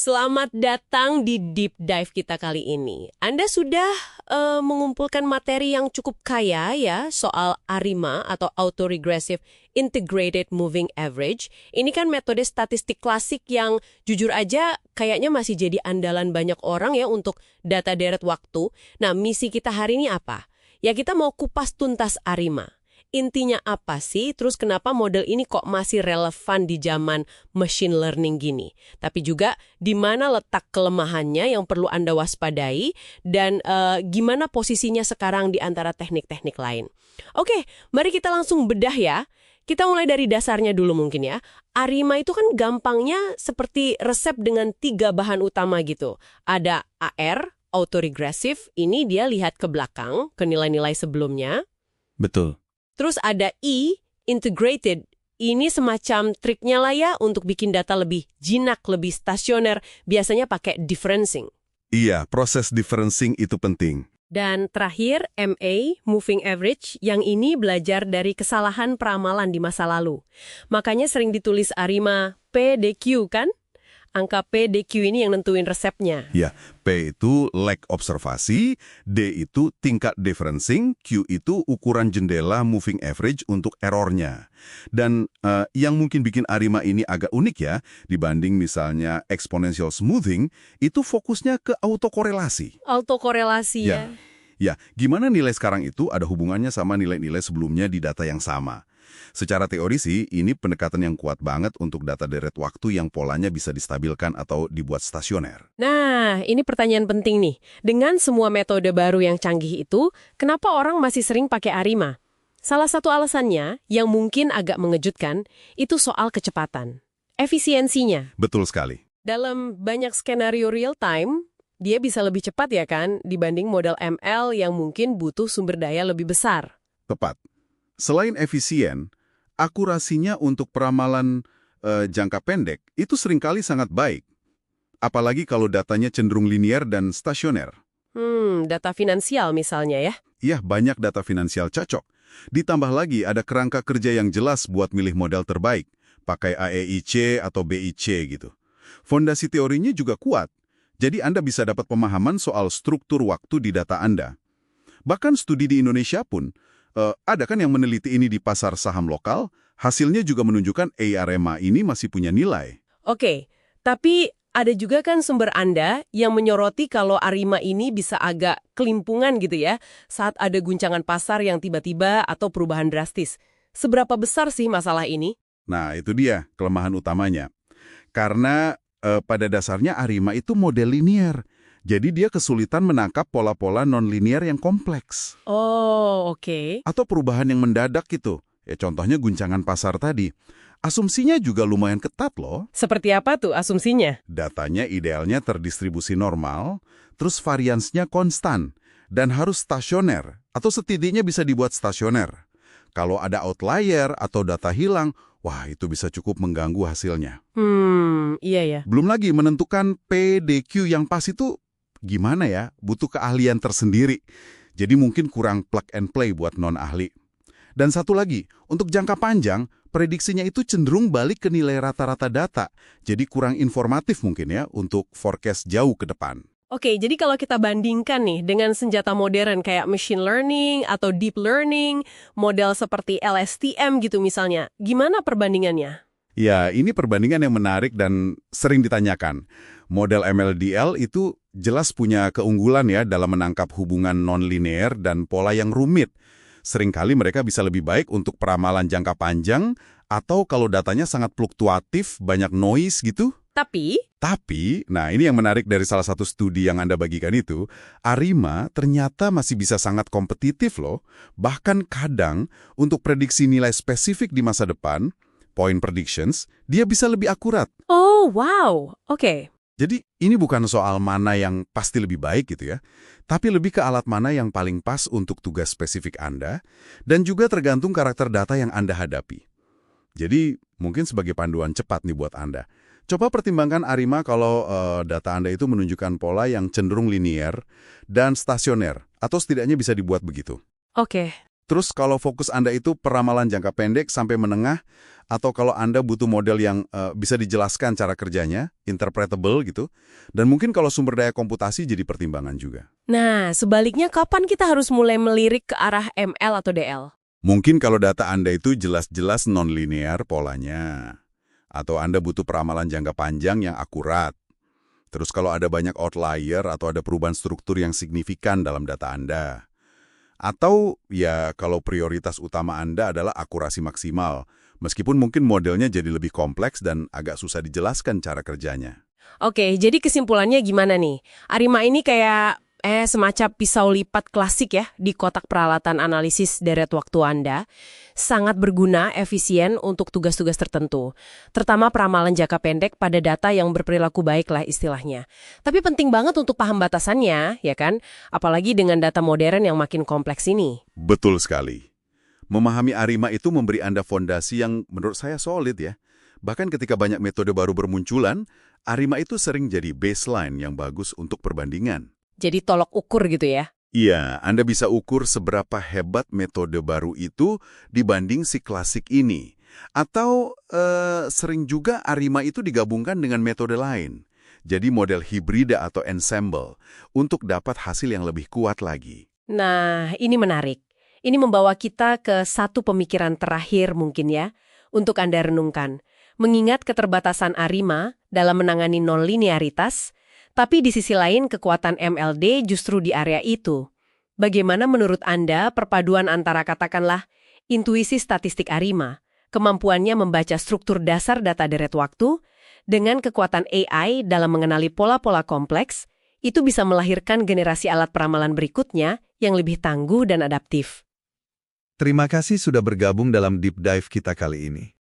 Selamat datang di Deep Dive kita kali ini. Anda sudah mengumpulkan materi yang cukup kaya ya soal ARIMA atau Autoregressive Integrated Moving Average. Ini kan metode statistik klasik yang jujur aja kayaknya masih jadi andalan banyak orang ya untuk data deret waktu. Nah, misi kita hari ini apa? Ya kita mau kupas tuntas ARIMA. Intinya apa sih? Terus kenapa model ini kok masih relevan di zaman machine learning gini? Tapi juga di mana letak kelemahannya yang perlu Anda waspadai dan gimana posisinya sekarang di antara teknik-teknik lain. Oke, mari kita langsung bedah ya. Kita mulai dari dasarnya dulu mungkin ya. ARIMA itu kan gampangnya seperti resep dengan 3 bahan utama gitu. Ada AR, autoregressive, ini dia lihat ke belakang, ke nilai-nilai sebelumnya. Betul. Terus ada E, integrated. Ini semacam triknya lah ya untuk bikin data lebih jinak, lebih stasioner. Biasanya pakai differencing. Iya, proses differencing itu penting. Dan terakhir, MA, moving average, yang ini belajar dari kesalahan peramalan di masa lalu. Makanya sering ditulis ARIMA PDQ kan? Angka PDQ ini yang nentuin resepnya. Ya, P itu lag observasi, D itu tingkat differencing, Q itu ukuran jendela moving average untuk errornya. Dan yang mungkin bikin ARIMA ini agak unik ya, dibanding misalnya exponential smoothing, itu fokusnya ke autokorelasi. Autokorelasi ya. Ya, gimana nilai sekarang itu ada hubungannya sama nilai-nilai sebelumnya di data yang sama. Secara teori sih, ini pendekatan yang kuat banget untuk data deret waktu yang polanya bisa distabilkan atau dibuat stasioner. Nah, ini pertanyaan penting nih. Dengan semua metode baru yang canggih itu, kenapa orang masih sering pakai ARIMA? Salah satu alasannya, yang mungkin agak mengejutkan, itu soal kecepatan. Efisiensinya. Betul sekali. Dalam banyak skenario real time, dia bisa lebih cepat ya kan, dibanding model ML yang mungkin butuh sumber daya lebih besar. Tepat. Selain efisien, akurasinya untuk peramalan jangka pendek itu seringkali sangat baik. Apalagi kalau datanya cenderung linier dan stasioner. Data finansial misalnya ya. Iya, banyak data finansial cocok. Ditambah lagi ada kerangka kerja yang jelas buat milih model terbaik. Pakai AEIC atau BIC gitu. Fondasi teorinya juga kuat. Jadi Anda bisa dapat pemahaman soal struktur waktu di data Anda. Bahkan studi di Indonesia pun, ada kan yang meneliti ini di pasar saham lokal, hasilnya juga menunjukkan ARIMA ini masih punya nilai. Oke, tapi ada juga kan sumber Anda yang menyoroti kalau ARIMA ini bisa agak kelimpungan gitu ya, saat ada guncangan pasar yang tiba-tiba atau perubahan drastis. Seberapa besar sih masalah ini? Nah, itu dia kelemahan utamanya. Karena pada dasarnya ARIMA itu model linier. Jadi dia kesulitan menangkap pola-pola non-linear yang kompleks. Oh, oke. Atau perubahan yang mendadak gitu. Ya contohnya guncangan pasar tadi. Asumsinya juga lumayan ketat loh. Seperti apa tuh asumsinya? Datanya idealnya terdistribusi normal, terus variansnya konstan, dan harus stasioner, atau setidaknya bisa dibuat stasioner. Kalau ada outlier atau data hilang, wah itu bisa cukup mengganggu hasilnya. Iya ya. Belum lagi menentukan PDQ yang pas itu gimana ya, butuh keahlian tersendiri. Jadi mungkin kurang plug and play buat non-ahli. Dan satu lagi, untuk jangka panjang, prediksinya itu cenderung balik ke nilai rata-rata data. Jadi kurang informatif mungkin ya untuk forecast jauh ke depan. Oke, jadi kalau kita bandingkan nih dengan senjata modern kayak machine learning atau deep learning, model seperti LSTM gitu misalnya, gimana perbandingannya? Ya, ini perbandingan yang menarik dan sering ditanyakan. Model MLDL itu jelas punya keunggulan ya dalam menangkap hubungan non-linear dan pola yang rumit. Seringkali mereka bisa lebih baik untuk peramalan jangka panjang atau kalau datanya sangat fluktuatif, banyak noise gitu. Tapi, nah ini yang menarik dari salah satu studi yang Anda bagikan itu, ARIMA ternyata masih bisa sangat kompetitif loh. Bahkan kadang untuk prediksi nilai spesifik di masa depan, point predictions, dia bisa lebih akurat. oh wow, oke. Jadi ini bukan soal mana yang pasti lebih baik gitu ya, tapi lebih ke alat mana yang paling pas untuk tugas spesifik Anda, dan juga tergantung karakter data yang Anda hadapi. Jadi mungkin sebagai panduan cepat nih buat Anda. Coba pertimbangkan ARIMA kalau data Anda itu menunjukkan pola yang cenderung linier dan stasioner, atau setidaknya bisa dibuat begitu. Oke. Terus kalau fokus Anda itu peramalan jangka pendek sampai menengah, atau kalau Anda butuh model yang bisa dijelaskan cara kerjanya, interpretable gitu, dan mungkin kalau sumber daya komputasi jadi pertimbangan juga. Nah, sebaliknya kapan kita harus mulai melirik ke arah ML atau DL? Mungkin kalau data Anda itu jelas-jelas non-linear polanya, atau Anda butuh peramalan jangka panjang yang akurat. Terus kalau ada banyak outlier atau ada perubahan struktur yang signifikan dalam data Anda. Atau ya kalau prioritas utama Anda adalah akurasi maksimal, meskipun mungkin modelnya jadi lebih kompleks dan agak susah dijelaskan cara kerjanya. Oke, jadi kesimpulannya gimana nih? Arima ini kayak semacam pisau lipat klasik ya di kotak peralatan analisis deret waktu Anda. Sangat berguna, efisien untuk tugas-tugas tertentu. Terutama peramalan jangka pendek pada data yang berperilaku baik lah istilahnya. Tapi penting banget untuk paham batasannya, ya kan? Apalagi dengan data modern yang makin kompleks ini. Betul sekali. Memahami Arima itu memberi Anda fondasi yang menurut saya solid ya. Bahkan ketika banyak metode baru bermunculan, Arima itu sering jadi baseline yang bagus untuk perbandingan. Jadi tolok ukur gitu ya. Iya, Anda bisa ukur seberapa hebat metode baru itu dibanding si klasik ini. Atau sering juga Arima itu digabungkan dengan metode lain. Jadi model hibrida atau ensemble untuk dapat hasil yang lebih kuat lagi. Nah, ini menarik. Ini membawa kita ke satu pemikiran terakhir mungkin ya, untuk Anda renungkan. Mengingat keterbatasan Arima dalam menangani nonlinearitas, tapi di sisi lain kekuatan MLD justru di area itu. Bagaimana menurut Anda perpaduan antara katakanlah intuisi statistik Arima, kemampuannya membaca struktur dasar data deret waktu, dengan kekuatan AI dalam mengenali pola-pola kompleks, itu bisa melahirkan generasi alat peramalan berikutnya yang lebih tangguh dan adaptif. Terima kasih sudah bergabung dalam Deep Dive kita kali ini.